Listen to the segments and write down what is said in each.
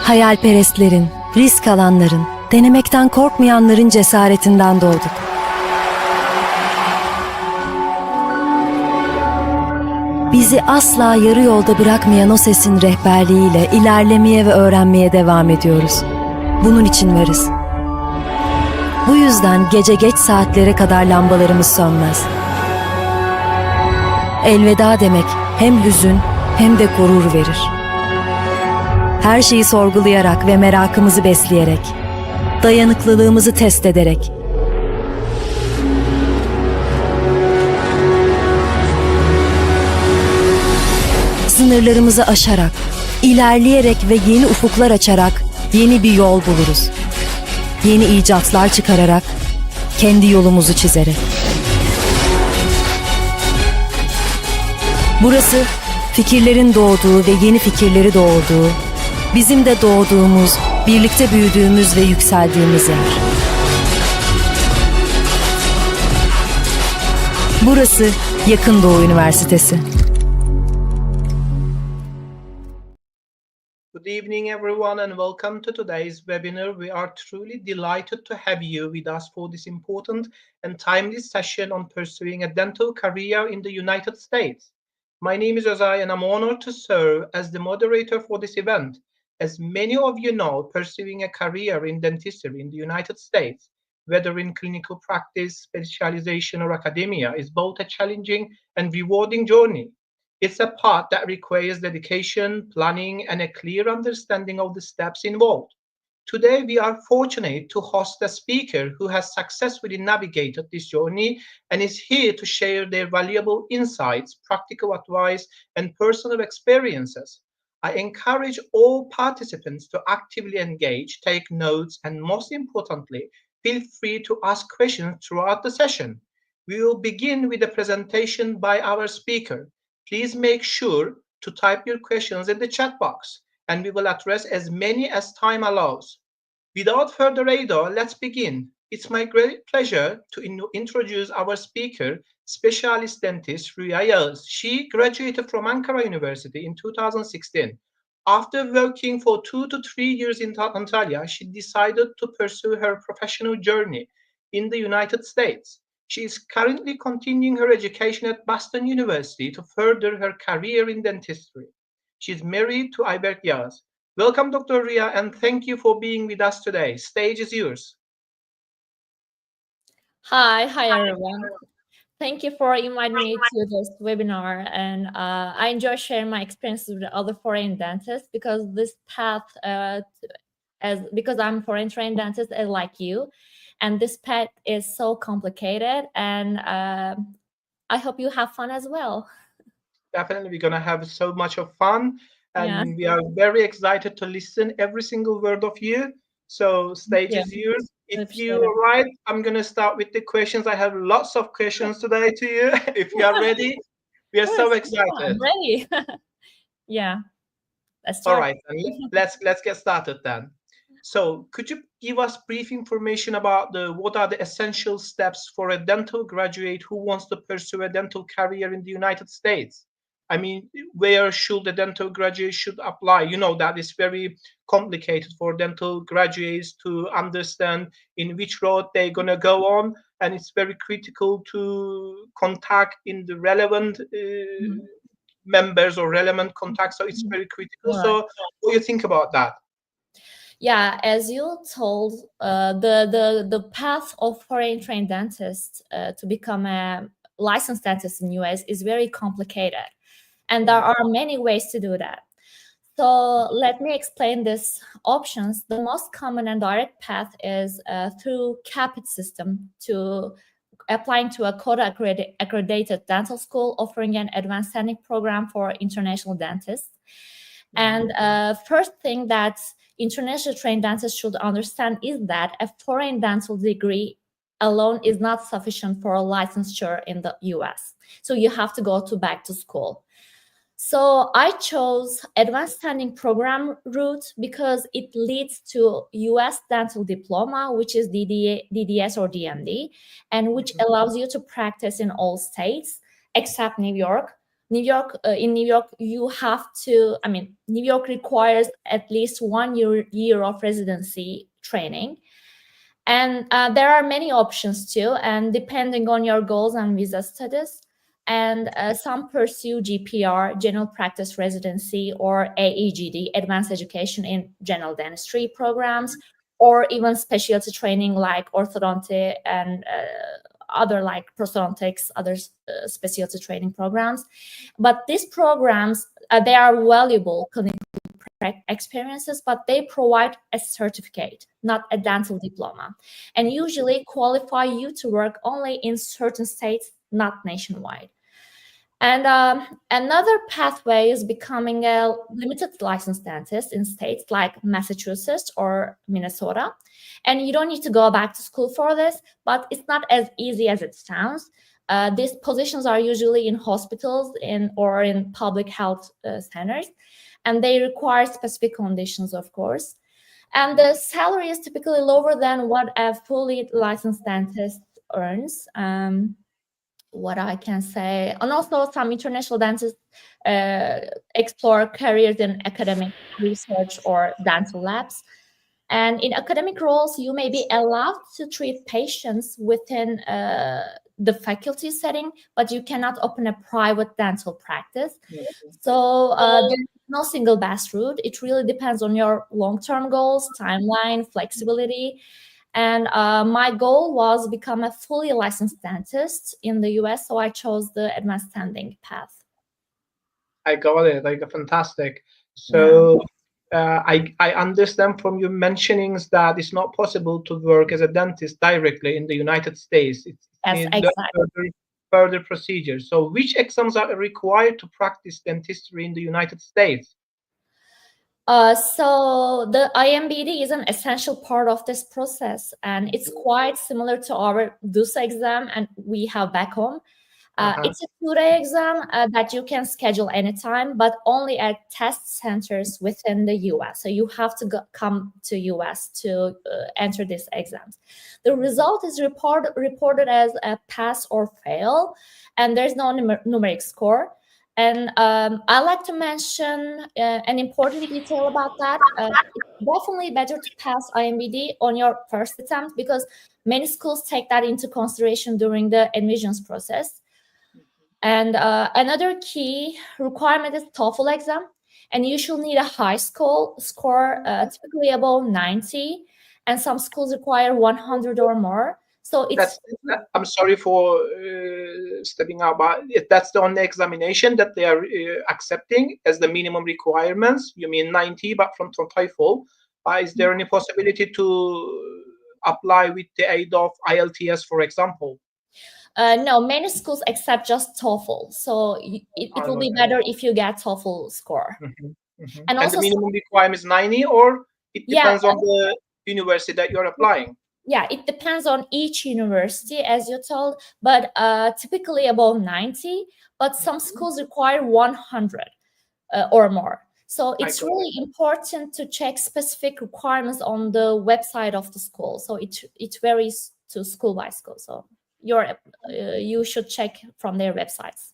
Hayalperestlerin, risk alanların, denemekten korkmayanların cesaretinden doğduk. Bizi asla yarı yolda bırakmayan o sesin rehberliğiyle ilerlemeye ve öğrenmeye devam ediyoruz. Bunun için varız. Bu yüzden gece geç saatlere kadar lambalarımız sönmez. Elveda demek hem hüzün hem de gurur verir. Her şeyi sorgulayarak ve merakımızı besleyerek, dayanıklılığımızı test ederek, sınırlarımızı aşarak, ilerleyerek ve yeni ufuklar açarak yeni bir yol buluruz. Yeni icatlar çıkararak, kendi yolumuzu çizerek. Burası fikirlerin doğduğu ve yeni fikirleri doğurduğu, bizim de doğduğumuz, birlikte büyüdüğümüz ve yükseldiğimiz yer. Burası Yakın Doğu Üniversitesi. Good evening, everyone, and welcome to today's webinar. We are truly delighted to have you with us for this important and timely session on pursuing a dental career in the United States. My name is Özay, and I'm honored to serve as the moderator for this event. As many of you know, pursuing a career in dentistry in the United States, whether in clinical practice, specialization, or academia, is both a challenging and rewarding journey. It's a path that requires dedication, planning, and a clear understanding of the steps involved. Today, we are fortunate to host a speaker who has successfully navigated this journey and is here to share their valuable insights, practical advice, and personal experiences. I encourage all participants to actively engage, take notes, and most importantly, feel free to ask questions throughout the session. We will begin with a presentation by our speaker. Please make sure to type your questions in the chat box, and we will address as many as time allows. Without further ado, let's begin. It's my great pleasure to introduce our speaker, specialist dentist Rüya YAİZ. She graduated from Ankara University in 2016. After working for 2 to 3 years in Antalya, she decided to pursue her professional journey in the United States. She is currently continuing her education at Boston University to further her career in dentistry. She is married to Ayberk YAİZ. Welcome, Dr. Rüya, and thank you for being with us today. Stage is yours. Hi everyone. Thank you for inviting me to this webinar, and I enjoy sharing my experiences with other foreign dentists because this path, because I'm a foreign trained dentist like you, and this path is so complicated, and I hope you have fun as well. Definitely, we're gonna have so much of fun, and Yeah. we are very excited to listen every single word of you. So stage is yours. If you're right, I'm gonna start with the questions. I have lots of questions today to you. If you are ready, we are so excited. I'm ready. Yeah. Let's start. All right, let's get started then. So could you give us brief information about what are the essential steps for a dental graduate who wants to pursue a dental career in the United States? I mean, where should the dental graduate should apply? You know that it's very complicated for dental graduates to understand in which road they're gonna go on, and it's very critical to contact in the relevant members or relevant contacts. So it's very critical. Right. So what do you think about that? Yeah, as you told, the path of foreign trained dentists to become a licensed dentist in US is very complicated, and there are many ways to do that. So let me explain these options. The most common and direct path is through CAPIT system, to applying to a quota accredited dental school offering an advanced standing program for international dentists. And first thing that international trained dentists should understand is that a foreign dental degree alone is not sufficient for a licensure in the US. So you have to go back to school. So I chose advanced standing program route because it leads to US dental diploma, which is DDS or DMD, and which allows you to practice in all states except New York, In New York, you have to, New York requires at least 1 year of residency training. And there are many options too, and depending on your goals and visa status. And some pursue GPR, General Practice Residency, or AEGD, Advanced Education in General Dentistry programs, or even specialty training like orthodonty and other like prosthodontics, other specialty training programs. But these programs, they are valuable clinical experiences, but they provide a certificate, not a dental diploma, and usually qualify you to work only in certain states, not nationwide. And another pathway is becoming a limited licensed dentist in states like Massachusetts or Minnesota. And you don't need to go back to school for this, but it's not as easy as it sounds. These positions are usually in hospitals or in public health centers, and they require specific conditions, of course. And the salary is typically lower than what a fully licensed dentist earns. What I can say, and also some international dentists explore careers in academic research or dental labs. And in academic roles, you may be allowed to treat patients within the faculty setting, but you cannot open a private dental practice. So there's no single best route. It really depends on your long-term goals, timeline, flexibility. And my goal was become a fully licensed dentist in the US, so I chose the advanced standing path. I got it. Like, fantastic. So I understand from your mentionings that it's not possible to work as a dentist directly in the United States. It Yes, needs exactly. further procedures. So which exams are required to practice dentistry in the United States? So the IMBD is an essential part of this process, and it's quite similar to our DUSA exam and we have back home. It's a 2-day exam that you can schedule anytime, but only at test centers within the US. So you have to come to US to enter these exams. The result is reported as a pass or fail, and there's no numeric score. And I like to mention an important detail about that. It's definitely better to pass IMBD on your first attempt because many schools take that into consideration during the admissions process. And another key requirement is TOEFL exam, and you should need a high score, typically above 90, and some schools require 100 or more. So I'm sorry for stepping out, but if that's the only examination that they are accepting as the minimum requirements, you mean 90, but from TOEFL, is there any possibility to apply with the aid of IELTS, for example? No, many schools accept just TOEFL, so it will be better if you get TOEFL score. And also, the minimum requirement is 90, or it depends on the university that you're applying? Yeah, it depends on each university, as you told, but typically above 90, but some schools require 100 or more. So it's really important to check specific requirements on the website of the school. So it varies to school by school. So you should check from their websites.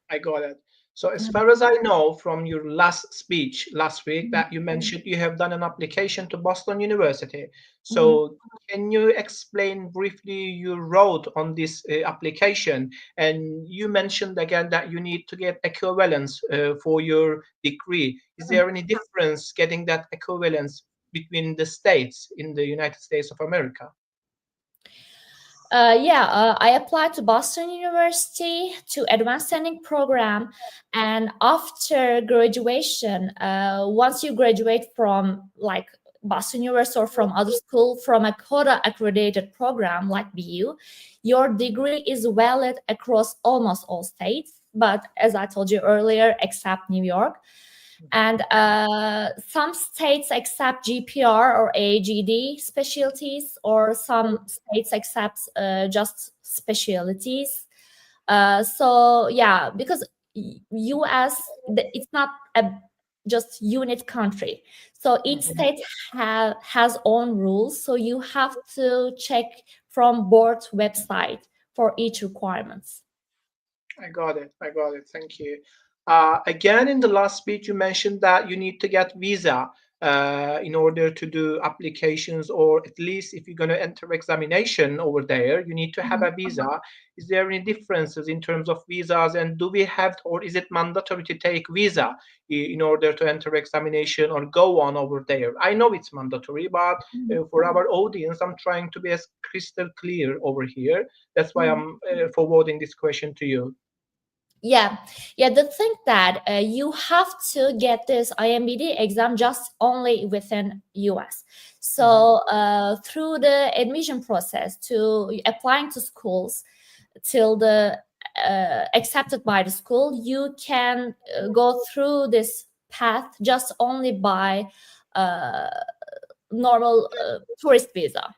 I got it. So as far as I know from your last speech last week that you mentioned you have done an application to Boston University. So can you explain briefly your road on this application? And you mentioned again that you need to get equivalence for your degree. Is there any difference getting that equivalence between the states in the United States of America? I applied to Boston University to advanced standing program, and after graduation, once you graduate from like Boston University or from other school from a quota accredited program like BU, your degree is valid across almost all states, but as I told you earlier, except New York. And some states accept GPR or AGD specialties, or some states accept just specialties. Because US, it's not a just unit country. So each state has own rules. So you have to check from board website for each requirements. I got it. I got it. Thank you. Again, in the last speech, you mentioned that you need to get visa in order to do applications, or at least if you're going to enter examination over there, you need to have a visa. Is there any differences in terms of visas, and do we have, or is it mandatory to take visa in order to enter examination or go on over there? I know it's mandatory, but for our audience, I'm trying to be as crystal clear over here. That's why I'm forwarding this question to you. Yeah, the thing that you have to get this IMBD exam just only within US. So through the admission process to applying to schools till the accepted by the school, you can go through this path just only by normal tourist visa.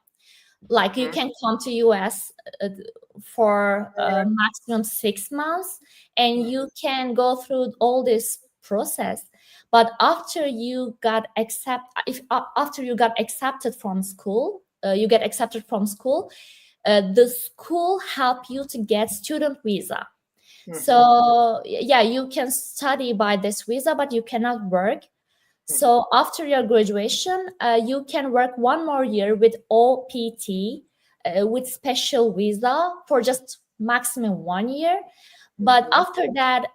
Like you can come to US for maximum 6 months, and you can go through all this process. But after you got after you got accepted from school, the school help you to get student visa. So yeah, you can study by this visa, but you cannot work. So after your graduation, you can work 1 more year with OPT with special visa for just maximum 1 year. But after that,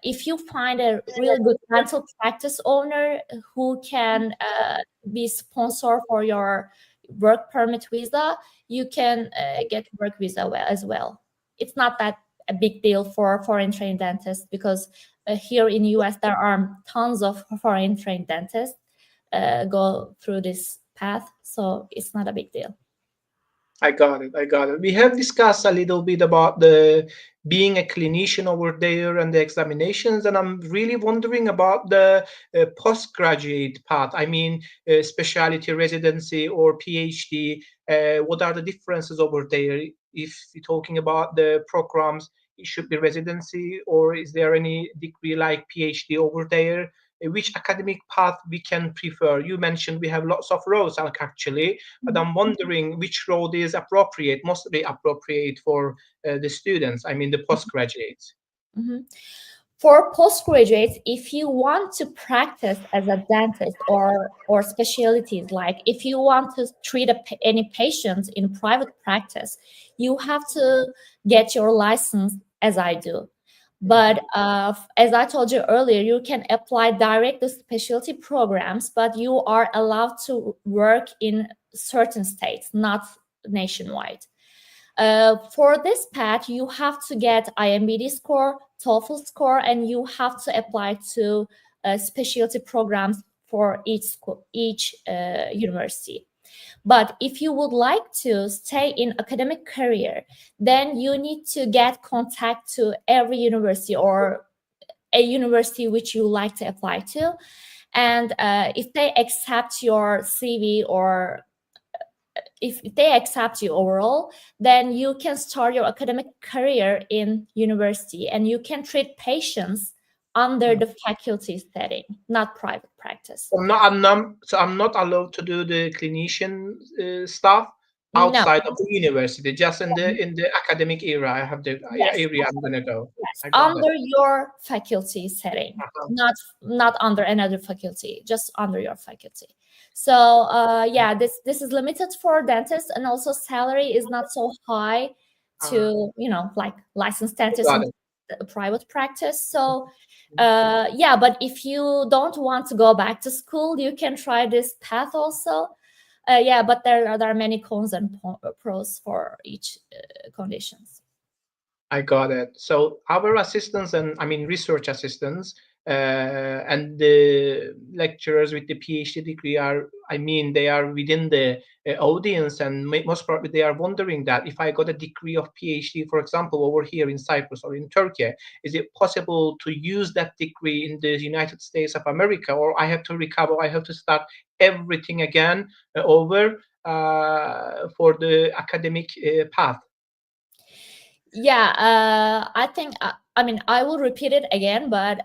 if you find a really good dental practice owner who can be sponsor for your work permit visa, you can get work visa as well. It's not that a big deal for foreign trained dentists, because here in US there are tons of foreign trained dentists go through this path, so it's not a big deal. I got it. I got it. We have discussed a little bit about the being a clinician over there and the examinations, and I'm really wondering about the postgraduate path. I mean, specialty residency or PhD. What are the differences over there? If you're talking about the programs, it should be residency, or is there any degree like PhD over there? Which academic path we can prefer? You mentioned we have lots of roads actually, but I'm wondering which road is appropriate, mostly appropriate for the students, I mean the postgraduates. For postgraduates, if you want to practice as a dentist or specialties, like if you want to treat any patients in private practice, you have to get your license, as I do. But as I told you earlier, you can apply direct to specialty programs, but you are allowed to work in certain states, not nationwide. For this path, you have to get IMBD score, TOEFL score, and you have to apply to specialty programs for each university. But if you would like to stay in academic career, then you need to get contact to every university or a university which you like to apply to. And if they accept your CV or if they accept you overall, then you can start your academic career in university and you can treat patients under the faculty setting, not private practice. So I'm not allowed to do the clinician stuff outside of the university, just in the academic era. I have the area I'm gonna go. Yes, under your faculty setting, not under another faculty, just under your faculty. So yeah, this is limited for dentists, and also salary is not so high to like licensed dentists in private practice. So yeah, but if you don't want to go back to school, you can try this path also. Yeah, but there are many cons and pros for each conditions. I got it. So our assistants and research assistants and the lecturers with the PhD degree are, they are within the audience, and most probably they are wondering that if I got a degree of PhD, for example, over here in Cyprus or in Turkey, is it possible to use that degree in the United States of America, or I have to recover, I have to start everything again over for the academic path? Yeah, I think, I will repeat it again, but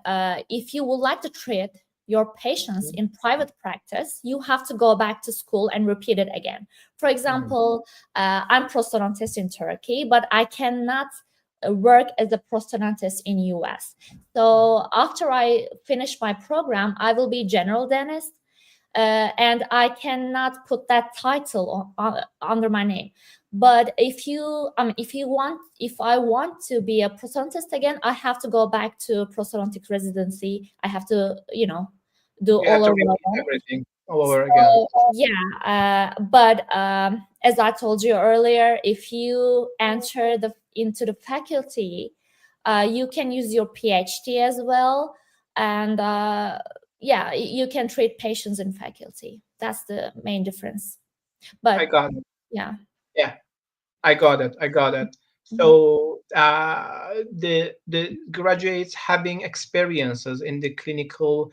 if you would like to treat your patients in private practice, you have to go back to school and repeat it again. For example, I'm prosthodontist in Turkey, but I cannot work as a prosthodontist in US. So after I finish my program, I will be general dentist, and I cannot put that title under my name. But if I want to be a prosthodontist again, I have to go back to prosthodontic residency. I have to, do You have all to over repeat again. everything all over again. Yeah, but as I told you earlier, if you enter into the faculty, you can use your PhD as well, and yeah, you can treat patients in faculty. That's the main difference. I But got it. yeah. Yeah, I got it. I got it. Mhm. So the graduates having experiences in the clinical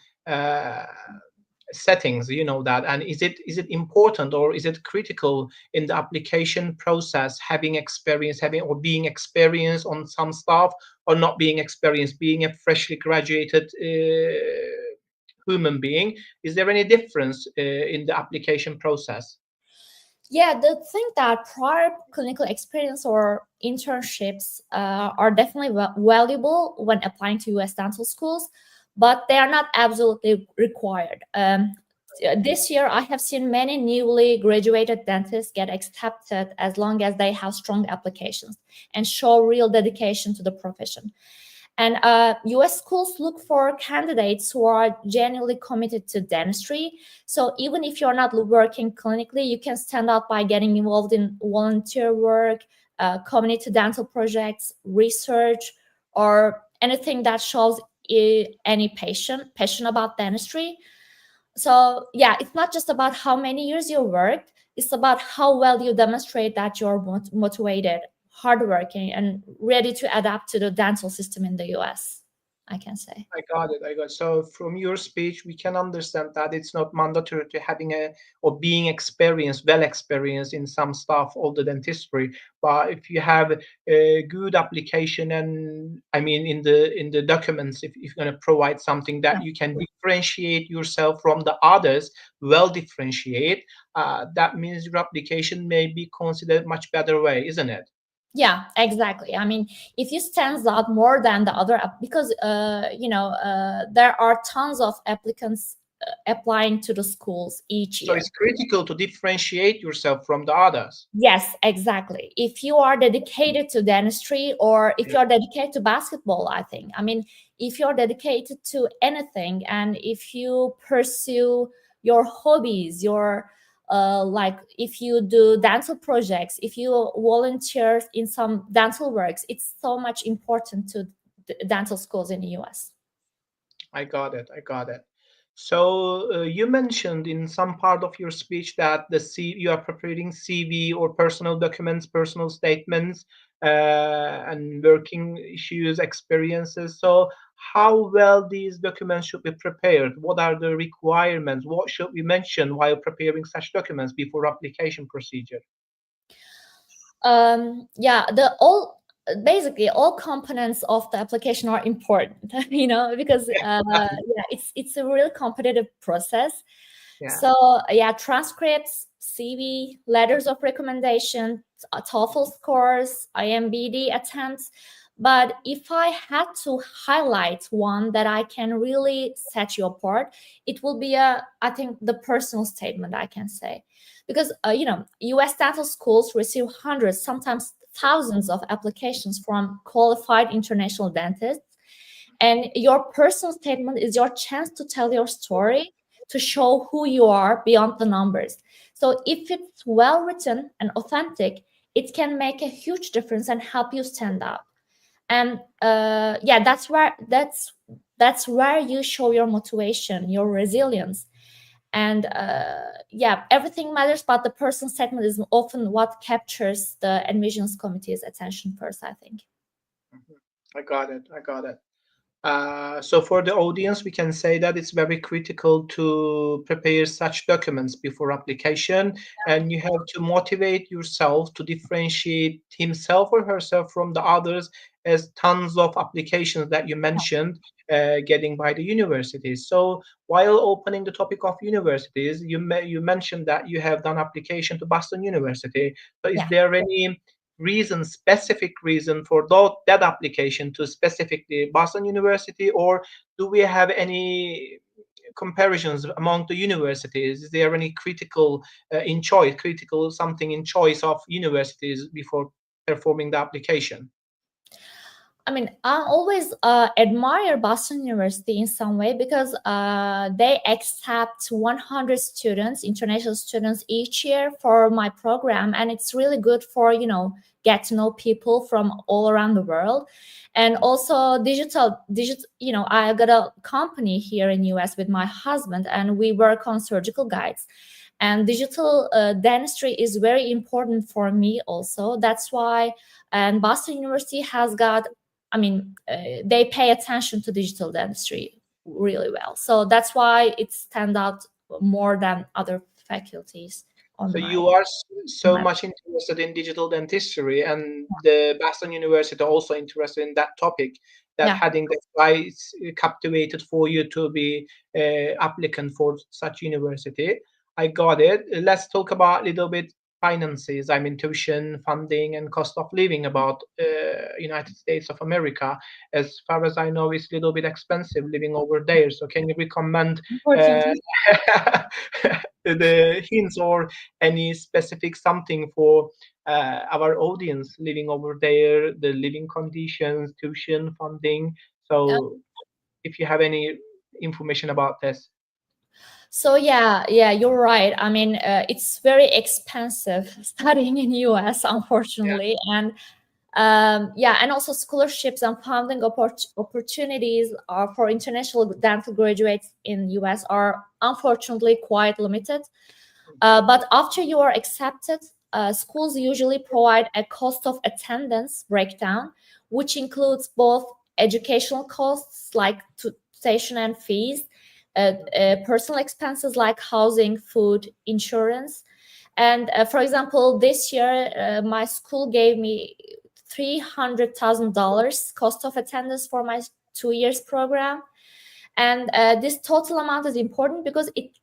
settings, you know that, and is it important or is it critical in the application process having experience, having or being experienced on some stuff, or not being experienced, being a freshly graduated human being? Is there any difference in the application process? Yeah, the thing that prior clinical experience or internships are definitely valuable when applying to US dental schools, but they are not absolutely required. This year, I have seen many newly graduated dentists get accepted as long as they have strong applications and show real dedication to the profession. And US schools look for candidates who are genuinely committed to dentistry. So even if you're not working clinically, you can stand out by getting involved in volunteer work, community dental projects, research, or anything that shows any passion about dentistry. So yeah, it's not just about how many years you worked, it's about how well you demonstrate that you're motivated, hardworking, and ready to adapt to the dental system in the US, I can say. I got it. I got it. So from your speech, we can understand that it's not mandatory to having a or being experienced, well experienced in some stuff of the dentistry. But if you have a good application, and I mean in the documents, if you're going to provide something that you can differentiate yourself from the others, well differentiate, that means your application may be considered much better way, isn't it? Yeah, exactly. I mean, if you stands out more than the other, because there are tons of applicants applying to the schools each So year. it's critical to differentiate yourself from the others. Yes, exactly. If you are dedicated to dentistry, or if you're dedicated to basketball, I think. I mean, if you're dedicated to anything, and if you pursue your hobbies, your like if you do dental projects, if you volunteer in some dental works, it's so much important to dental schools in the US. I got it. I got it. So you mentioned in some part of your speech that you are preparing CV or personal documents, personal statements, and working issues, experiences. So how well these documents should be prepared? What are the requirements? What should we mention while preparing such documents before application procedure? Yeah, the all basically all components of the application are important, because yeah, it's a real competitive process. Yeah. So yeah, transcripts, CV, letters of recommendation, TOEFL scores, IMBD attempts. But if I had to highlight one that I can really set you apart, it will be I think the personal statement, I can say. Because US dental schools receive hundreds, sometimes thousands of applications from qualified international dentists, and your personal statement is your chance to tell your story, to show who you are beyond the numbers. So if it's well written and authentic, it can make a huge difference and help you stand out. And yeah, that's where you show your motivation, your resilience. And yeah, everything matters, but the personal statement is often what captures the admissions committee's attention first, I think. I got it. I got it. So for the audience, we can say that it's very critical to prepare such documents before application, and you have to motivate yourself to differentiate himself or herself from the others, as tons of applications that you mentioned getting by the universities. So while opening the topic of universities, you mentioned that you have done application to Boston University. So is Yeah. there any specific reason for that application to specifically Boston University, or do we have any comparisons among the universities? Is there any critical something in choice of universities before performing the application? I mean, I always admire Boston University in some way because they accept 100 students, international students each year for my program. And it's really good for, get to know people from all around the world. And also digital, I got a company here in US with my husband, and we work on surgical guides. And digital dentistry is very important for me also. That's why, and Boston University has got, they pay attention to digital dentistry really well. So that's why it stands out more than other faculties. So you are so much interested in digital dentistry, and the Boston University also interested in that topic. That's why it's captivated for you to be applicant for such university. I got it. Let's talk about a little bit finances. Tuition, funding, and cost of living about United States of America. As far as I know, it's a little bit expensive living over there. So can you recommend the hints or any specific something for our audience living over there, the living conditions, tuition, funding? So if you have any information about this. So yeah, you're right. It's very expensive studying in US, unfortunately. And and also scholarships and funding opportunities for international dental graduates in US are unfortunately quite limited. But after you are accepted, schools usually provide a cost of attendance breakdown, which includes both educational costs like tuition and fees, personal expenses like housing, food, insurance. And for example, this year, my school gave me $300,000 cost of attendance for my 2 years program. And this total amount is important because it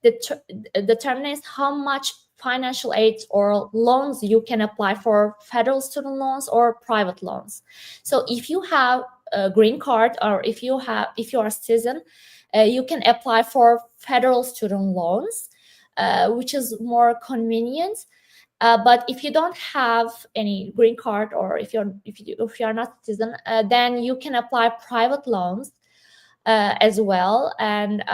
determines how much financial aid or loans you can apply for federal student loans or private loans. So if you have a green card, or if you are a citizen, you can apply for federal student loans, which is more convenient. But if you don't have any green card, or if you're not a citizen, then you can apply private loans as well. And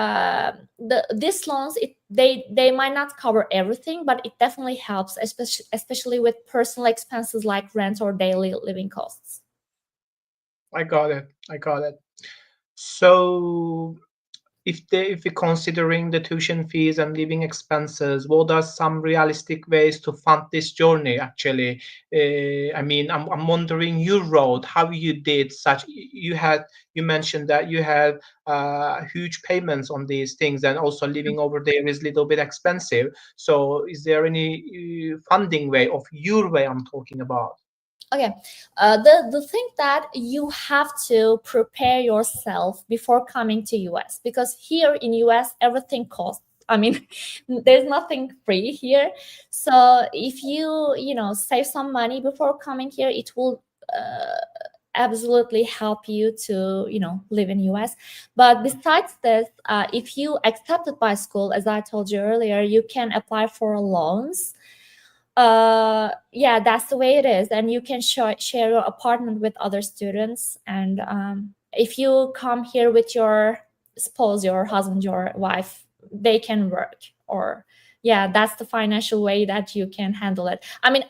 these loans, they might not cover everything, but it definitely helps, especially with personal expenses like rent or daily living costs. I got it. So if we're considering the tuition fees and living expenses, what are some realistic ways to fund this journey actually? I'm wondering your road, how you did such. You mentioned that you had huge payments on these things, and also living over there is a little bit expensive. So is there any funding way of your way I'm talking about? Okay, the thing that you have to prepare yourself before coming to US, because here in US everything costs. There's nothing free here. So if you save some money before coming here, it will absolutely help you to live in US. But besides this, if you accepted by school, as I told you earlier, you can apply for loans. That's the way it is. And you can share your apartment with other students. And if you come here with your spouse, your husband, your wife, they can work. Or that's the financial way that you can handle it. I'm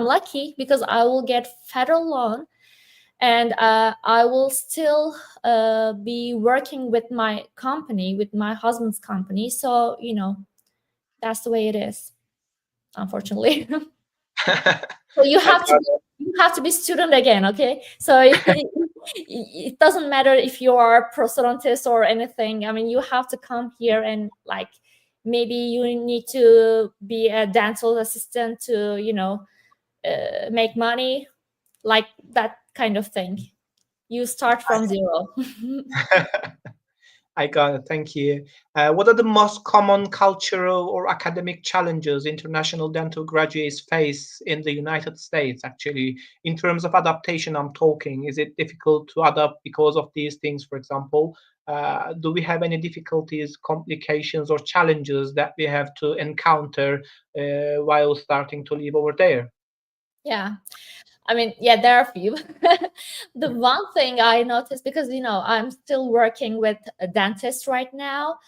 lucky because I will get federal loan, and I will still be working with my company, with my husband's company. So that's the way it is, unfortunately. So you have to be student again, okay? So it doesn't matter if you are prosthodontist or anything. You have to come here, and maybe you need to be a dental assistant to make money, like that kind of thing. You start from zero. I got it. Thank you. What are the most common cultural or academic challenges international dental graduates face in the United States, actually, in terms of adaptation? I'm talking. Is it difficult to adapt because of these things, for example? Do we have any difficulties, complications, or challenges that we have to encounter while starting to live over there? Yeah. I mean, yeah, there are a few. The one thing I noticed, because I'm still working with a dentist right now,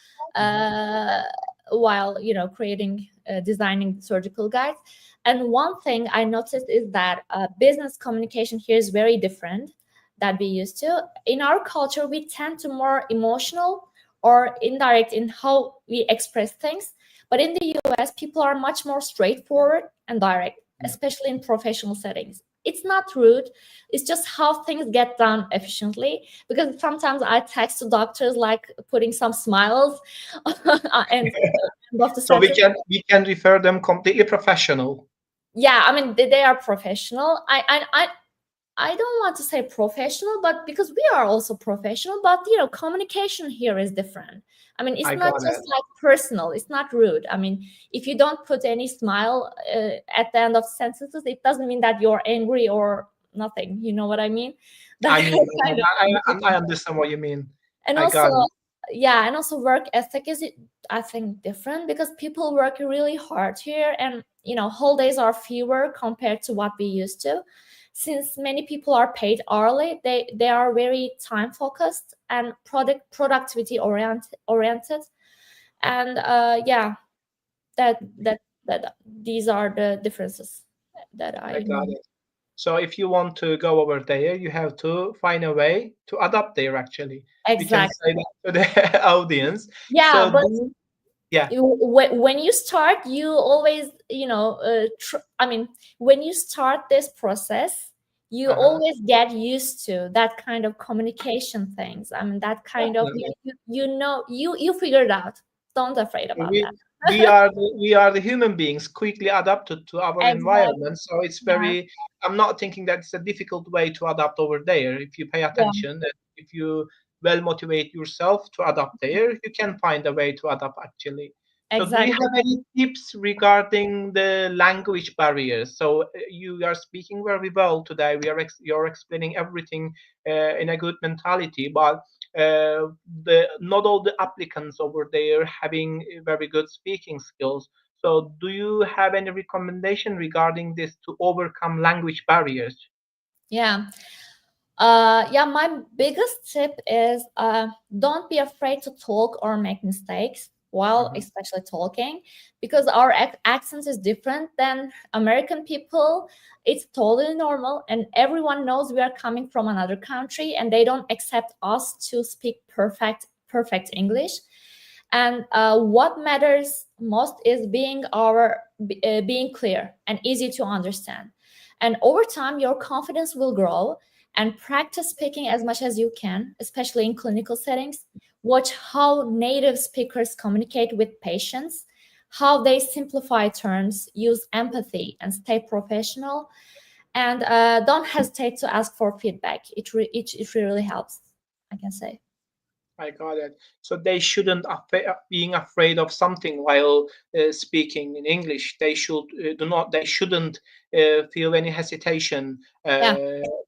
while creating, designing surgical guides. And one thing I noticed is that business communication here is very different that we used to. In our culture, we tend to more emotional or indirect in how we express things. But in the US, people are much more straightforward and direct, especially in professional settings. It's not rude, it's just how things get done efficiently. Because sometimes I text to doctors like putting some smiles and of the So we sentence. can refer them completely professional. Yeah, I mean, they are professional. I don't want to say professional, but because we are also professional, but communication here is different. I mean, it's I not got just it. like personal, it's not rude. I mean, if you don't put any smile at the end of sentences, it doesn't mean that you're angry or nothing. You know what I mean? I That mean, kind of I understand what you mean. and I also, got it. yeah, and also work ethic is, I think, different because people work really hard here, and holidays are fewer compared to what we used to. Since many people are paid hourly, they are very time focused and productivity oriented. And yeah, that these are the differences that I I got know. it. So if you want to go over there, you have to find a way to adapt there, actually. We can say Exactly. that to the audience. Yeah, So, but yeah. when you start, you always I mean, when you start this process, you Uh-huh. always get used to that kind of communication things. I mean, that kind of Definitely. you figure it out. Don't afraid about we that. we are the human beings quickly adapted to our Exactly. environment, so it's Yeah. very, I'm not thinking that it's a difficult way to adapt over there. If you pay Yeah. attention and if you well motivate yourself to adapt there, you can find a way to adapt, actually. So do you Exactly. have any tips regarding the language barriers? So you are speaking very well today. You're explaining everything in a good mentality, but the not all the applicants over there having very good speaking skills. So do you have any recommendation regarding this to overcome language barriers? Yeah. Yeah, my biggest tip is don't be afraid to talk or make mistakes while Mhm. especially talking, because our accent is different than American people. It's totally normal, and everyone knows we are coming from another country, and they don't accept us to speak perfect English. And what matters most is being clear and easy to understand. And over time, your confidence will grow, and practice speaking as much as you can, especially in clinical settings. Watch how native speakers communicate with patients, how they simplify terms, use empathy, and stay professional. And don't hesitate to ask for feedback. It really helps, I can say. I got it. So they shouldn't being afraid of something while speaking in English. They should do not. They shouldn't feel any hesitation Yeah,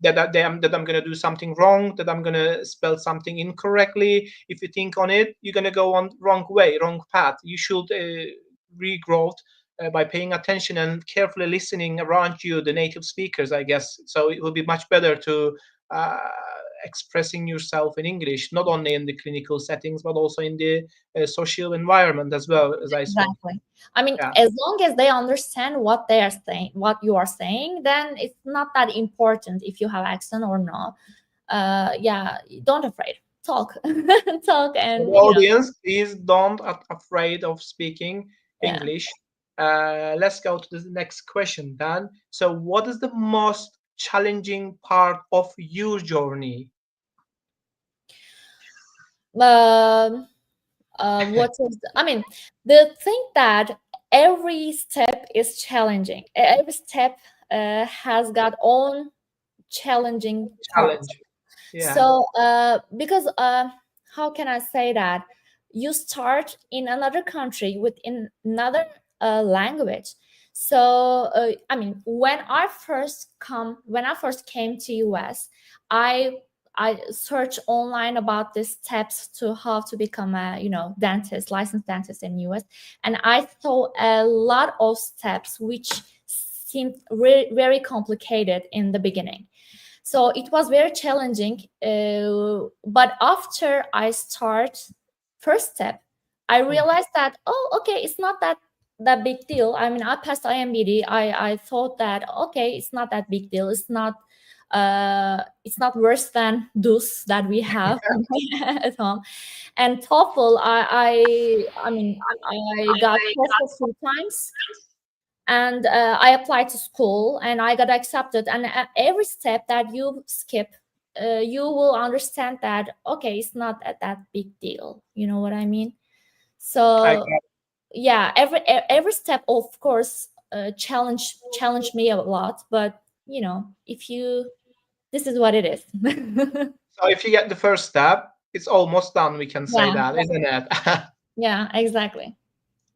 that I'm gonna do something wrong, that I'm gonna spell something incorrectly. If you think on it, you're gonna go on wrong way, wrong path. You should regrow by paying attention and carefully listening around you, the native speakers, I guess. So it will be much better to. Uh, Expressing yourself in English, not only in the clinical settings, but also in the social environment as well, as I saw. exactly. I mean, Yeah, as long as they understand what they are saying, what you are saying, then it's not that important if you have accent or not. Yeah, don't afraid. Talk, talk, so the and audience, please don't afraid of speaking yeah. English. Let's go to the next question, Dan. So, what is the most challenging part of your journey? Um, what is? I mean, the thing that every step is challenging. Every step has got own challenging parts. Challenge. Yeah. So, because how can I say that? You start in another country within another language. So I mean, when I first came to US, I searched online about the steps to how to become a dentist, licensed dentist in US, and I saw a lot of steps which seemed very complicated in the beginning. So it was very challenging. But after I start first step, I realized that, oh, okay, it's not that big deal. I mean, I passed IMBD. I thought that, okay, it's not that big deal. It's not worse than DUS that we have at home. And TOEFL, I mean, I got TOEFL 3 times. And I applied to school and I got accepted. And every step that you skip, you will understand that, okay, it's not that big deal. You know what I mean? So yeah, every step, of course, challenged me a lot. But this is what it is. So if you get the first step, it's almost done. We can say that, isn't it? Yeah, exactly.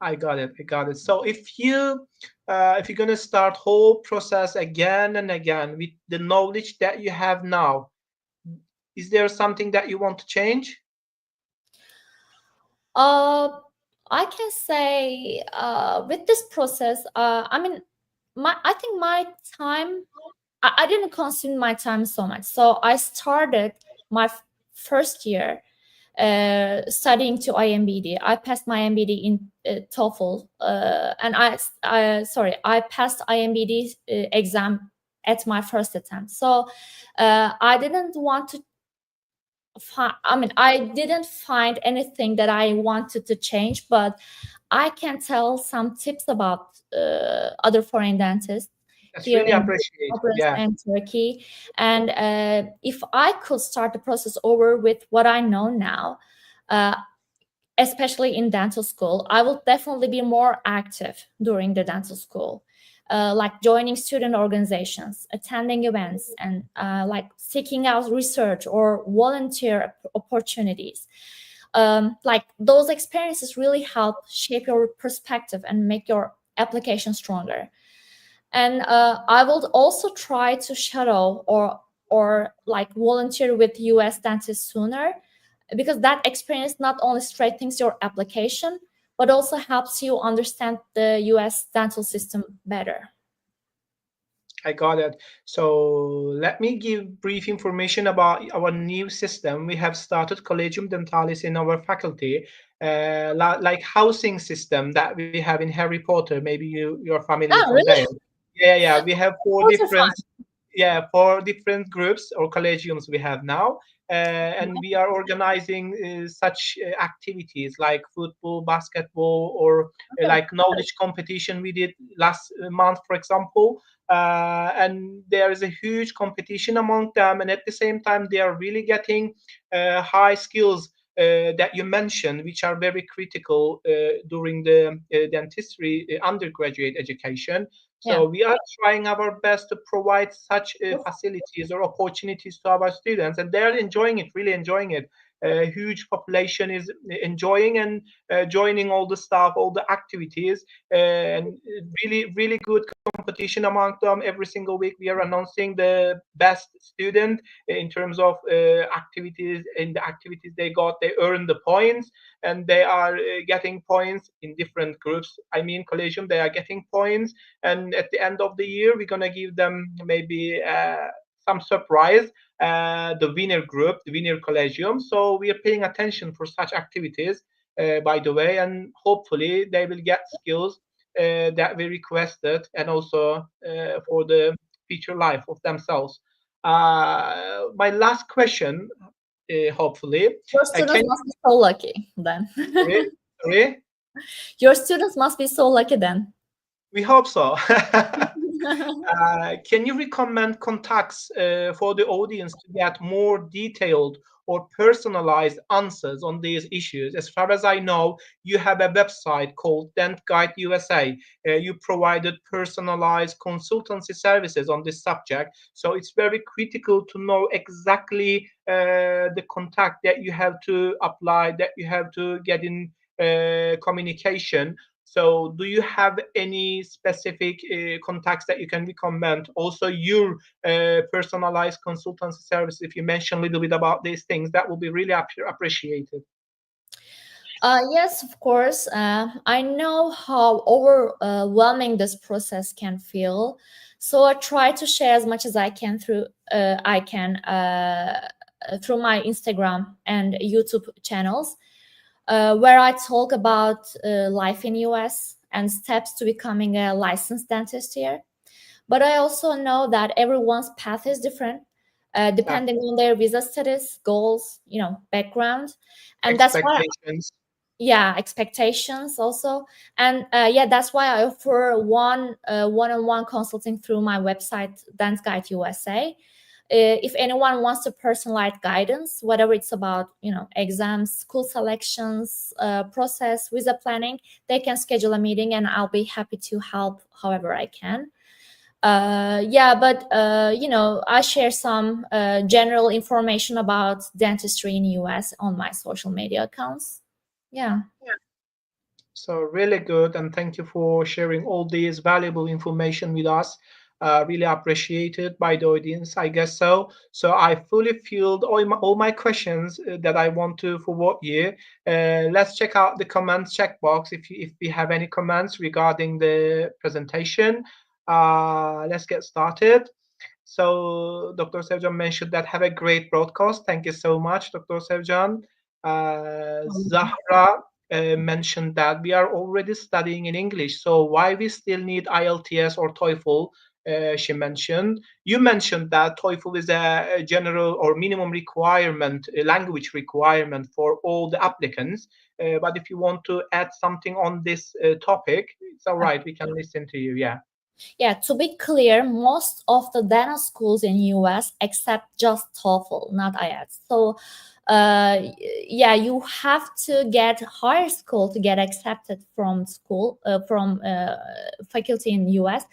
I got it. So if you're gonna start whole process again and again with the knowledge that you have now, is there something that you want to change? I can say with this process, I mean, I think my time, I didn't consume my time so much. So I started my first year studying to IMBD. I passed my IMBD in TOEFL, and I passed IMBD exam at my first attempt. So I didn't want to. I didn't find anything that I wanted to change, but I can tell some tips about other foreign dentists. That's Here really in appreciated. and Turkey. And if I could start the process over with what I know now, especially in dental school, I will definitely be more active during the dental school, like joining student organizations, attending events, and like seeking out research or volunteer opportunities. Like those experiences really help shape your perspective and make your application stronger. And I will also try to shadow or like volunteer with US dentists sooner, because that experience not only strengthens your application, but also helps you understand the US dental system better. I got it. So let me give brief information about our new system. We have started Collegium Dentalis in our faculty, like housing system that we have in Harry Potter. Maybe you're familiar from Really? there. Yeah. We have four different groups or collegiums we have now. And we are organizing such activities like football, basketball, or like knowledge competition we did last month, for example. And there is a huge competition among them, and at the same time they are really getting high skills that you mentioned, which are very critical during the dentistry undergraduate education. So we are trying our best to provide such facilities or opportunities to our students, and they're enjoying it, really enjoying it. A huge population is enjoying and joining all the stuff, all the activities, and really good competition among them. Every single week we are announcing the best student in terms of activities. In the activities they got, they earn the points, and they are getting points in different groups. I mean, collegium, they are getting points, and at the end of the year we're gonna give them maybe some surprise, the winner group, the winner collegium. So we are paying attention for such activities, by the way, and hopefully they will get skills that we requested, and also for the future life of themselves. My last question, hopefully. Your students must be so lucky then. Sorry? Your students must be so lucky then. We hope so. Can you recommend contacts for the audience to get more detailed or personalized answers on these issues? As far as I know, you have a website called Dent Guide USA. You provided personalized consultancy services on this subject. So it's very critical to know exactly the contact that you have to apply, that you have to get in communication. So do you have any specific contacts that you can recommend? Also, your personalized consultancy service, if you mention a little bit about these things, that will be really appreciated. Yes, of course. I know how overwhelming this process can feel, so I try to share as much as I can through through my Instagram and YouTube channels, where I talk about life in US and steps to becoming a licensed dentist here. But I also know that everyone's path is different, depending on their visa status, goals, background, and that's why. Yeah, expectations also, and that's why I offer one-on-one consulting through my website Dent Guide USA. If anyone wants to personalized guidance, whatever it's about, exams, school selections, process, visa planning, they can schedule a meeting, and I'll be happy to help however I can. But I share some general information about dentistry in US on my social media accounts. Yeah. So really good, and thank you for sharing all these valuable information with us. Really appreciated by the audience, I guess so. So I fully filled all my questions that I want to forward you. Let's check out the comments checkbox if we have any comments regarding the presentation. Let's get started. So Dr. Sevcan mentioned that have a great broadcast. Thank you so much, Dr. Sevcan. Zahra mentioned that we are already studying in English, so why we still need IELTS or TOEFL? She mentioned. You mentioned that TOEFL is a general or minimum requirement, a language requirement for all the applicants. But if you want to add something on this topic, it's all right. We can listen to you. Yeah. Yeah, to be clear, most of the dental schools in US accept just TOEFL, not IELTS. So you have to get higher school to get accepted from school, from faculty in US.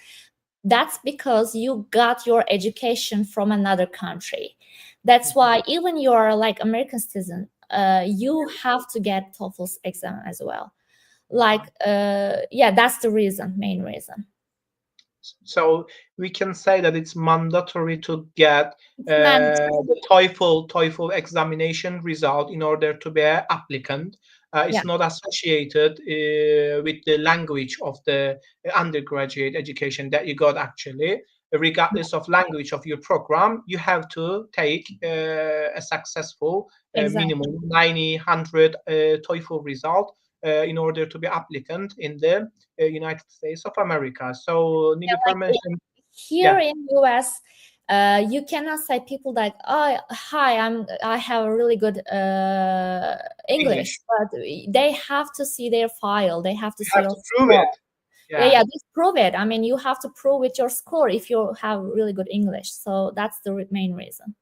That's because you got your education from another country. That's why even you are like American citizen, you have to get TOEFL's exam as well. That's the main reason. So we can say that it's mandatory to get the TOEFL examination result in order to be an applicant. It's not associated with the language of the undergraduate education that you got actually. Regardless of language of your program, you have to take a successful minimum 90, 100 TOEFL result in order to be applicant in the United States of America. So Nilüfer mentioned here in US, you cannot say people like, oh, hi, I have a really good English, but they have to see their file. They have to see your prove it. Just prove it. I mean, you have to prove with your score if you have really good English. So that's the main reason.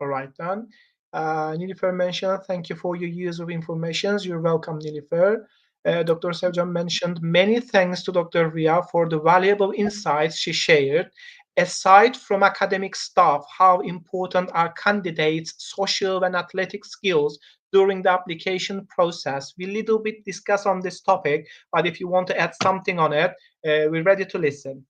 All right, then. Nilüfer mentioned, thank you for your use of information. You're welcome, Nilüfer. Dr. Sevcan mentioned many thanks to Dr. Rüya for the valuable insights she shared. Aside from academic stuff, how important are candidates' social and athletic skills during the application process? We little bit discuss on this topic, but if you want to add something on it, we're ready to listen.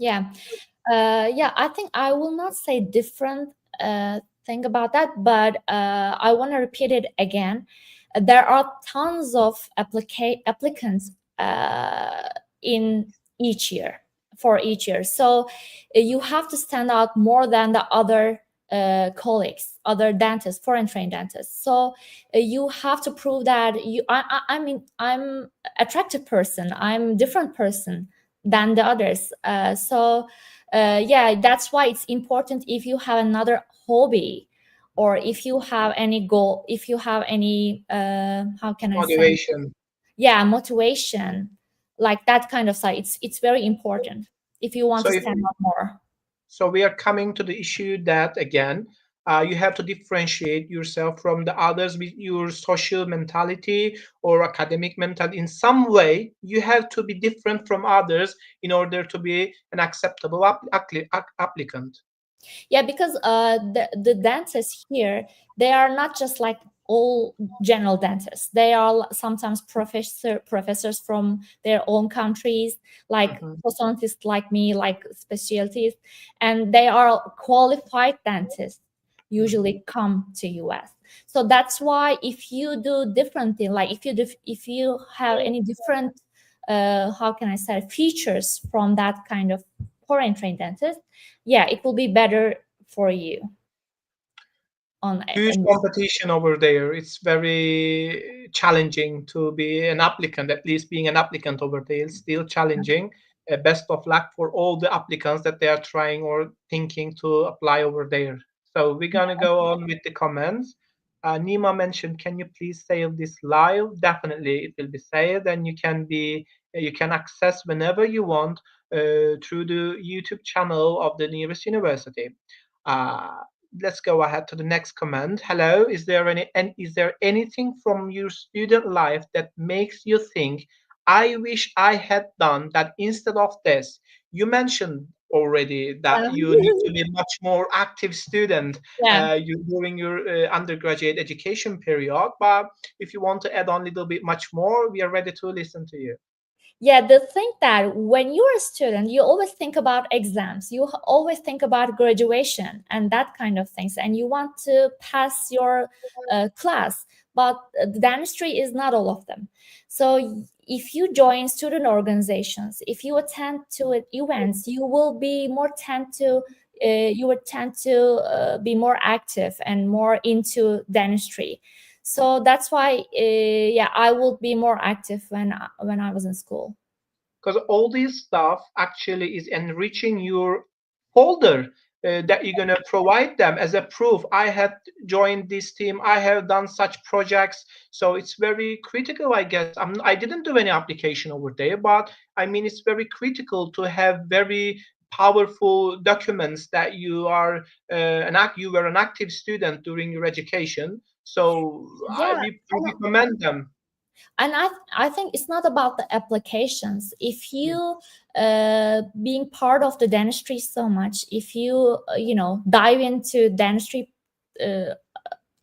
I think I will not say different thing about that, but I want to repeat it again. There are tons of applicants in each year, for each year. So you have to stand out more than the other colleagues, other dentists, foreign trained dentists. So you have to prove that I'm attractive person, I'm different person than the others. That's why it's important if you have another hobby, or if you have any goal, if you have any motivation, like that kind of side. It's very important. if you want So to if stand out more. So we are coming to the issue that again, you have to differentiate yourself from the others with your social mentality or academic mentality. In some way, you have to be different from others in order to be an acceptable applicant. Yeah, because the dentists here, they are not just like all general dentists. They are sometimes professors from their own countries, like prosthodontists like me, like specialties, and they are qualified dentists usually come to US. So that's why if you do different thing, like if you have any different how can I say, features from that kind of foreign trained dentist, yeah, it will be better for you on Huge competition over there. It's very challenging to be an applicant. At least being an applicant over there is still challenging. Best of luck for all the applicants that they are trying or thinking to apply over there. So we're gonna go on with the comments. Nima mentioned, can you please save this live? Definitely, it will be saved, and you can access whenever you want through the YouTube channel of the nearest university. Uh, let's go ahead to the next comment. Hello, is there anything from your student life that makes you think, I wish I had done that instead of this? You mentioned already that you need to be a much more active student during your undergraduate education period. But if you want to add on a little bit much more, we are ready to listen to you. Yeah, the thing that when you're a student, you always think about exams, you always think about graduation and that kind of things, and you want to pass your class. But dentistry is not all of them. So if you join student organizations, if you attend to events, you will be more tend to be more active and more into dentistry. So that's why yeah, I will be more active when I was in school. Because all this stuff actually is enriching your folder that you're going to provide them as a proof. I had joined this team, I have done such projects. So it's very critical, I guess. I didn't do any application over there, but I mean, it's very critical to have very powerful documents that you are you were an active student during your education. So Yeah, we commend them. and I think it's not about the applications. If you being part of the dentistry so much, if you dive into dentistry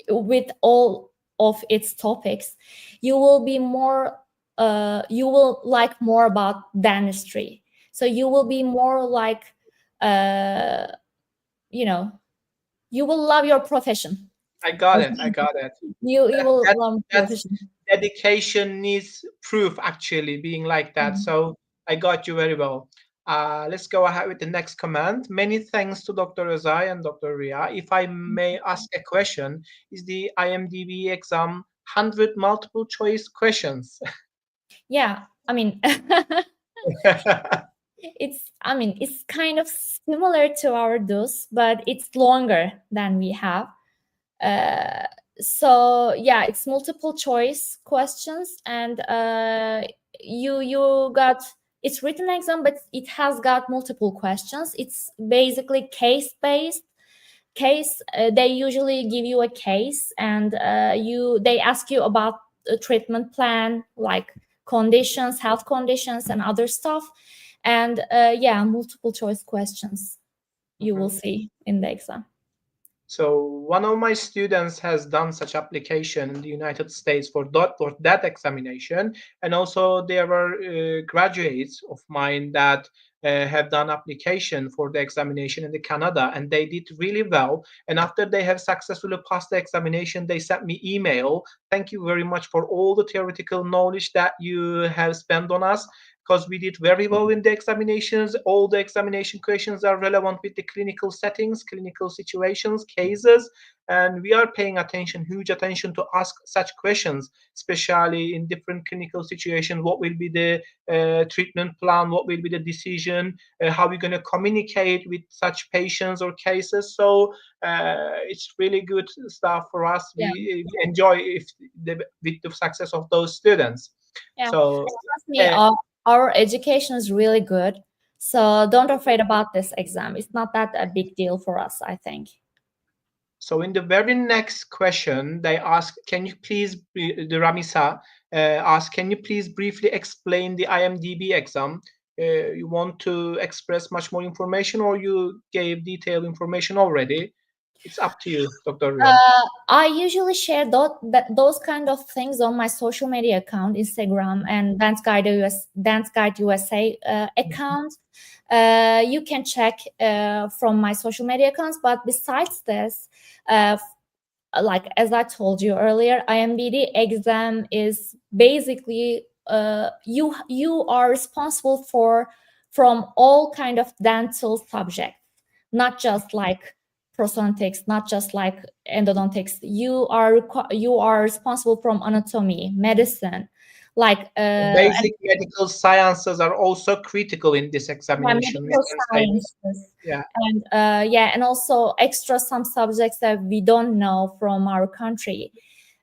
with all of its topics, you will be more you will like more about dentistry. So you will be more like you know you will love your profession. I got it. I got it. You will That, love that's profession. dedication needs proof actually being like that. So I got you very well. Let's go ahead with the next comment. Many thanks to Dr. Özay and Dr. Rüya. If I may ask a question, is the IMDb exam 100 multiple choice questions? Yeah, I mean it's kind of similar to our DUS, but it's longer than we have. So yeah, it's multiple choice questions, and you got, it's written exam, but it has got multiple questions. It's basically case based. They usually give you a case, and they ask you about a treatment plan, like conditions, health conditions, and other stuff. And yeah, multiple choice questions you will see in the exam. So one of my students has done such application in the United States for that examination, and also there were graduates of mine that have done application for the examination in the Canada, and they did really well. And after they have successfully passed the examination, they sent me email. Thank you very much for all the theoretical knowledge that you have spent on us, because we did very well in the examinations. All the examination questions are relevant with the clinical settings, clinical situations, cases, and we are paying attention, huge attention to ask such questions, especially in different clinical situations. What will be the treatment plan? What will be the decision? How are we going to communicate with such patients or cases? So it's really good stuff for us. Yeah. We enjoy with the success of those students. Yeah. So trust me, our education is really good. So don't afraid about this exam. It's not that a big deal for us, I think. So in the very next question, they ask, can you please, the Ramisa ask, can you please briefly explain the IMDb exam? You want to express much more information, or you gave detailed information already? It's up to you, Dr. Rüya. I usually share those kind of things on my social media account, Instagram and Dance Guide USA account. You can check from my social media accounts. But besides this, like as I told you earlier, IMDb exam is basically you are responsible from all kind of dental subjects, not just like prosthodontics, not just like endodontics. You are responsible from anatomy, medicine, like Basic medical sciences are also critical in this examination. medical sciences. Yeah. And and also extra some subjects that we don't know from our country.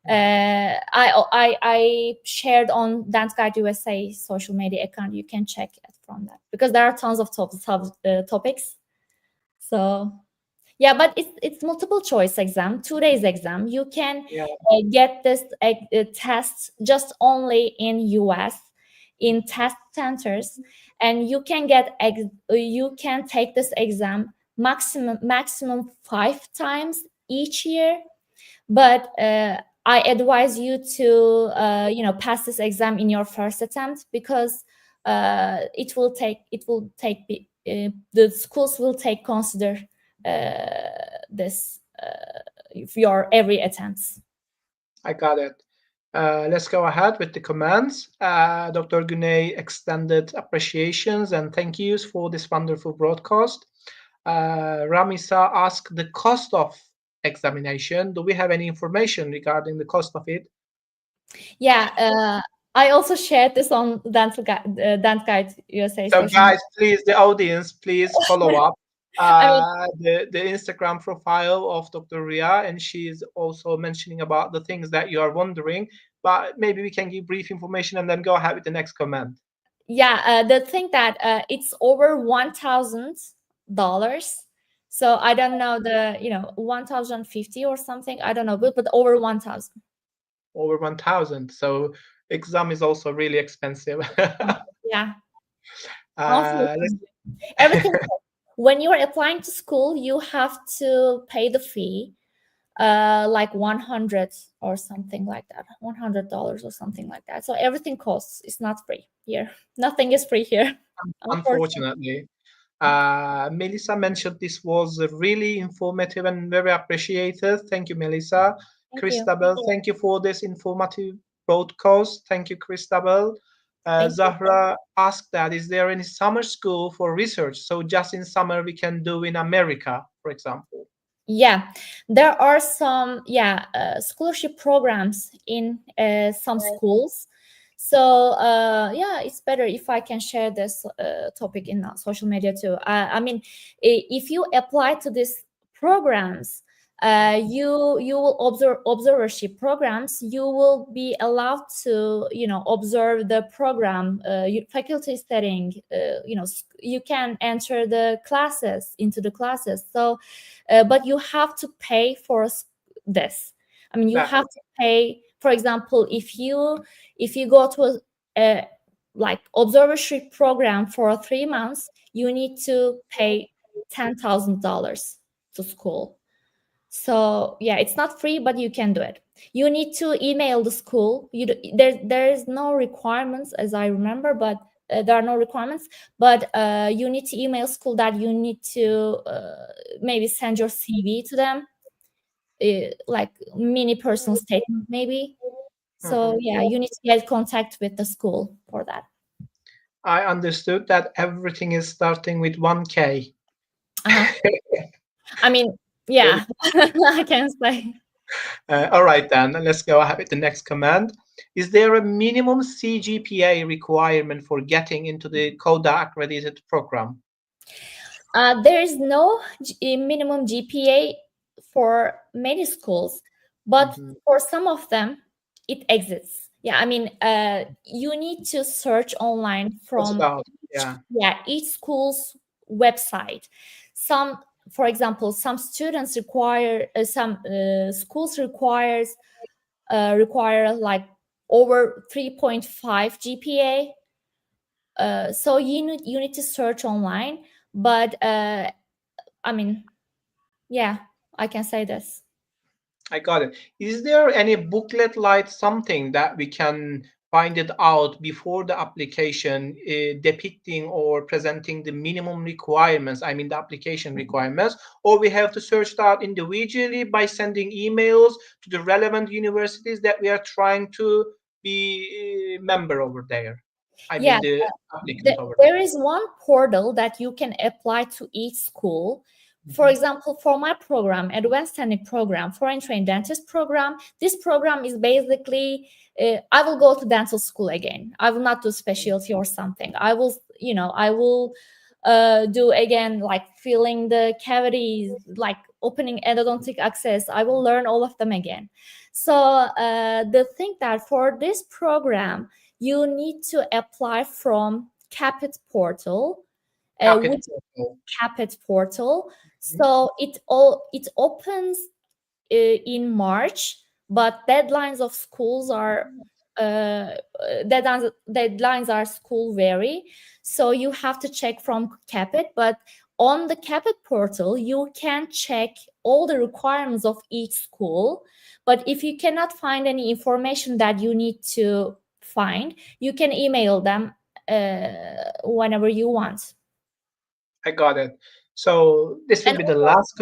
I shared on Dance Guide USA social media account. You can check it from that because there are tons of topics. So yeah, but it's multiple choice exam, 2 days exam. You can get this test just only in US in test centers, and you can take this exam maximum 5 times each year. But I advise you to pass this exam in your first attempt, because it will take the schools will consider this your every attempts. I got it. Let's go ahead with the comments. Dr. Güney extended appreciations and thank yous for this wonderful broadcast. Ramisa asked the cost of examination. Do we have any information regarding the cost of it? Yeah, I also shared this on Dance Guide USA. So guys, please, the audience, please follow up the Instagram profile of Dr. Rüya, and she's also mentioning about the things that you are wondering, but maybe we can give brief information and then go ahead with the next comment. Yeah, the thing that it's over $1,000. So I don't know the 1,050 or something. I don't know, but over 1,000. Over 1,000. So exam is also really expensive. Yeah. Everything. When you are applying to school, you have to pay the fee, like 100 or something like that, $100 or something like that. So everything costs. It's not free here. Nothing is free here. Unfortunately. Melissa mentioned this was really informative and very appreciated. Thank you, Melissa. Christabel, thank you for this informative broadcast. Thank you, Christabel. Zahra asked that, is there any summer school for research? So just in summer we can do in America, for example. Yeah, there are some scholarship programs in some schools. So it's better if I can share this topic in social media too. I mean, if you apply to these programs, you will observership programs. You will be allowed to observe the program, faculty setting. You can enter into the classes. So, but you have to pay for this. I mean, you have to pay. For example, if you go to a like observership program for 3 months, you need to pay $10,000 to school. So yeah, it's not free, but you can do it. You need to email the school. There is no requirements, as I remember, but there are no requirements. But you need to email school that you need to maybe send your CV to them, like mini personal statement maybe. So yeah, you need to get contact with the school for that. I understood that everything is starting with 1K. I mean, yeah, I can say. All right, then let's go ahead with the next command. Is there a minimum CGPA requirement for getting into the CODA accredited program? There is no minimum GPA for many schools, but for some of them, it exists. Yeah, I mean, you need to search online from each school's website. For example, some students require some schools require like over 3.5 GPA. So you need to search online. But I mean, yeah, I can say this. I got it. Is there any booklet like something that we can find it out before the application, depicting or presenting the minimum requirements, I mean the application requirements, or we have to search that individually by sending emails to the relevant universities that we are trying to be a member over there? I mean the applicant over there. There is one portal that you can apply to each school. For example, for my program, Advanced Technique Program, Foreign Trained Dentist Program, this program is basically, I will go to dental school again. I will not do specialty or something. I will do again, like filling the cavities, like opening endodontic access. I will learn all of them again. So the thing that for this program, you need to apply from Capit portal. Capit portal. So it opens in March, but deadlines of schools are deadlines are school vary. So you have to check from Capit, but on the Capit portal you can check all the requirements of each school. But if you cannot find any information that you need to find, you can email them whenever you want. I got it. So this will be the last.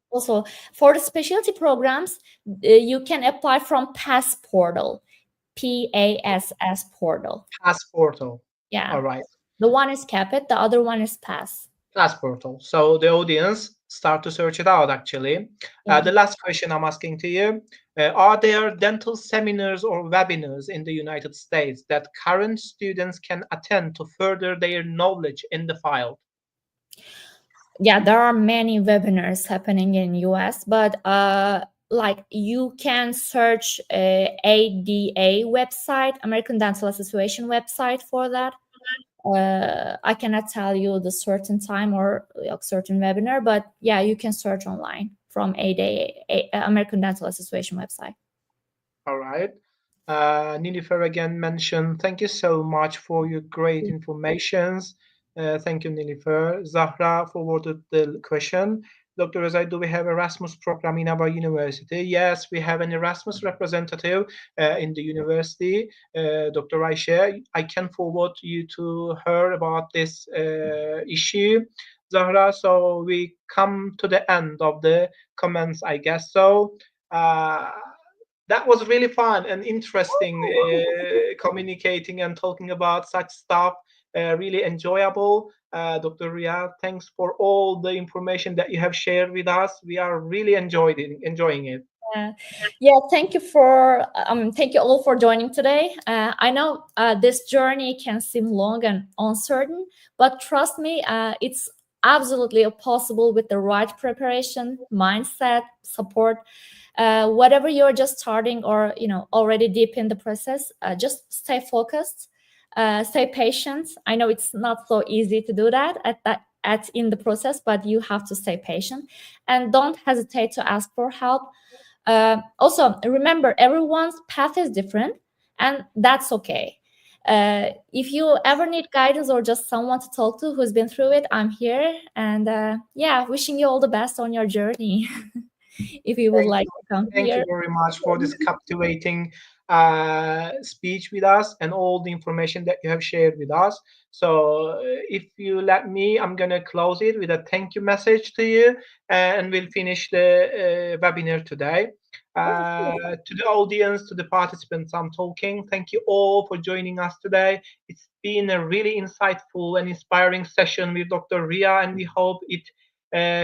Also, for the specialty programs, you can apply from PASS portal, PASS portal. PASS portal. Yeah. All right. The one is Capit, the other one is PASS. PASS portal. So the audience start to search it out, actually. The last question I'm asking to you, are there dental seminars or webinars in the United States that current students can attend to further their knowledge in the field? Yeah, there are many webinars happening in US, but like you can search ADA website, American Dental Association website for that. I cannot tell you the certain time or certain webinar, but yeah, you can search online from ADA, American Dental Association website. All right. Nilüfer again mentioned, thank you so much for your great informations. Thank you, Nilüfer. Zahra forwarded the question. Dr. Özay, do we have Erasmus program in our university? Yes, we have an Erasmus representative in the university, Dr. Ayşe. I can forward you to her about this issue, Zahra. So we come to the end of the comments, I guess. So that was really fun and interesting, communicating and talking about such stuff. Really enjoyable. Dr. Rüya, thanks for all the information that you have shared with us. We are really enjoying it. Yeah, thank you all for joining today. I know this journey can seem long and uncertain, but trust me, it's absolutely possible with the right preparation, mindset, support. Whatever you're just starting or already deep in the process, just stay focused, stay patient. I know it's not so easy to do that in the process, but you have to stay patient and don't hesitate to ask for help. Also, remember, everyone's path is different, and that's okay. If you ever need guidance or just someone to talk to who's been through it, I'm here. And wishing you all the best on your journey. If you would like to come here. Thank you very much for this captivating speech with us and all the information that you have shared with us. So if you let me, I'm going to close it with a thank you message to you, and we'll finish the webinar today. To the audience, to the participants I'm talking, thank you all for joining us today. It's been a really insightful and inspiring session with Dr. Rüya, and we hope it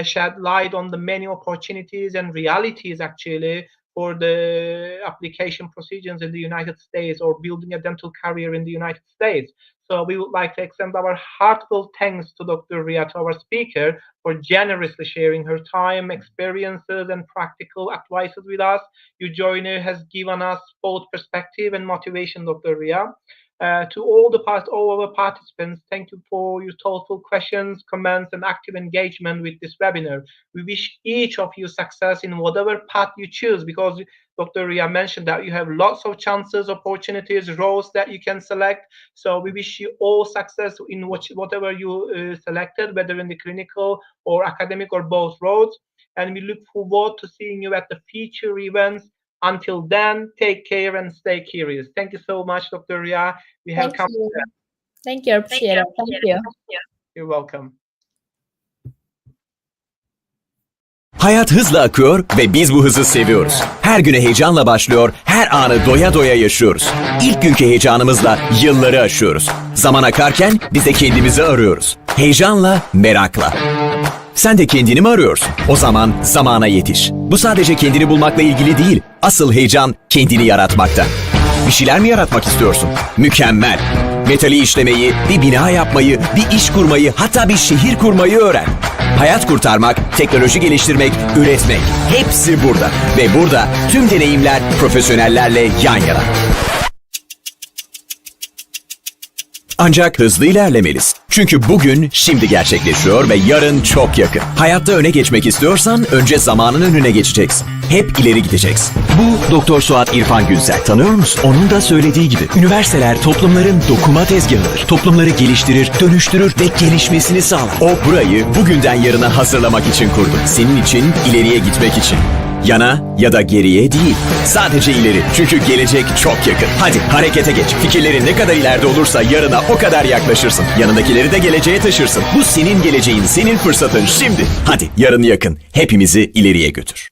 shed light on the many opportunities and realities actually for the application procedures in the United States or building a dental career in the United States. So we would like to extend our heartfelt thanks to Dr. Rüya, to our speaker, for generously sharing her time, experiences, and practical advices with us. Your journey has given us both perspective and motivation, Dr. Rüya. To all our participants, thank you for your thoughtful questions, comments, and active engagement with this webinar. We wish each of you success in whatever path you choose, because Dr. Rüya mentioned that you have lots of chances, opportunities, roles that you can select. So we wish you all success in whatever you selected, whether in the clinical or academic or both roles. And we look forward to seeing you at the future events. Until then, take care and stay curious. Thank you so much, Dr. Rüya. We have come. Thank you. Appreciate it. Thank you. You're welcome. Hayat hızla akıyor ve biz bu hızı seviyoruz. Her güne heyecanla başlıyor, her anı doya doya yaşıyoruz. İlk günkü heyecanımızla yılları aşıyoruz. Zaman akarken biz de kendimizi arıyoruz. Heyecanla, merakla. Sen de kendini mi arıyorsun? O zaman zamana yetiş. Bu sadece kendini bulmakla ilgili değil. Asıl heyecan kendini yaratmakta. Bir şeyler mi yaratmak istiyorsun? Mükemmel. Metali işlemeyi, bir bina yapmayı, bir iş kurmayı, hatta bir şehir kurmayı öğren. Hayat kurtarmak, teknoloji geliştirmek, üretmek. Hepsi burada. Ve burada tüm deneyimler profesyonellerle yan yana. Ancak hızlı ilerlemeliyiz. Çünkü bugün şimdi gerçekleşiyor ve yarın çok yakın. Hayatta öne geçmek istiyorsan önce zamanın önüne geçeceksin. Hep ileri gideceksin. Bu Doktor Suat İrfan Gülser. Tanıyor musun? Onun da söylediği gibi. Üniversiteler toplumların dokuma tezgahıdır. Toplumları geliştirir, dönüştürür ve gelişmesini sağlar. O burayı bugünden yarına hazırlamak için kurdu. Senin için, ileriye gitmek için. Yana ya da geriye değil. Sadece ileri. Çünkü gelecek çok yakın. Hadi harekete geç. Fikirlerin ne kadar ileride olursa yarına o kadar yaklaşırsın. Yanındakileri de geleceğe taşırsın. Bu senin geleceğin, senin fırsatın şimdi. Hadi yarın yakın. Hepimizi ileriye götür.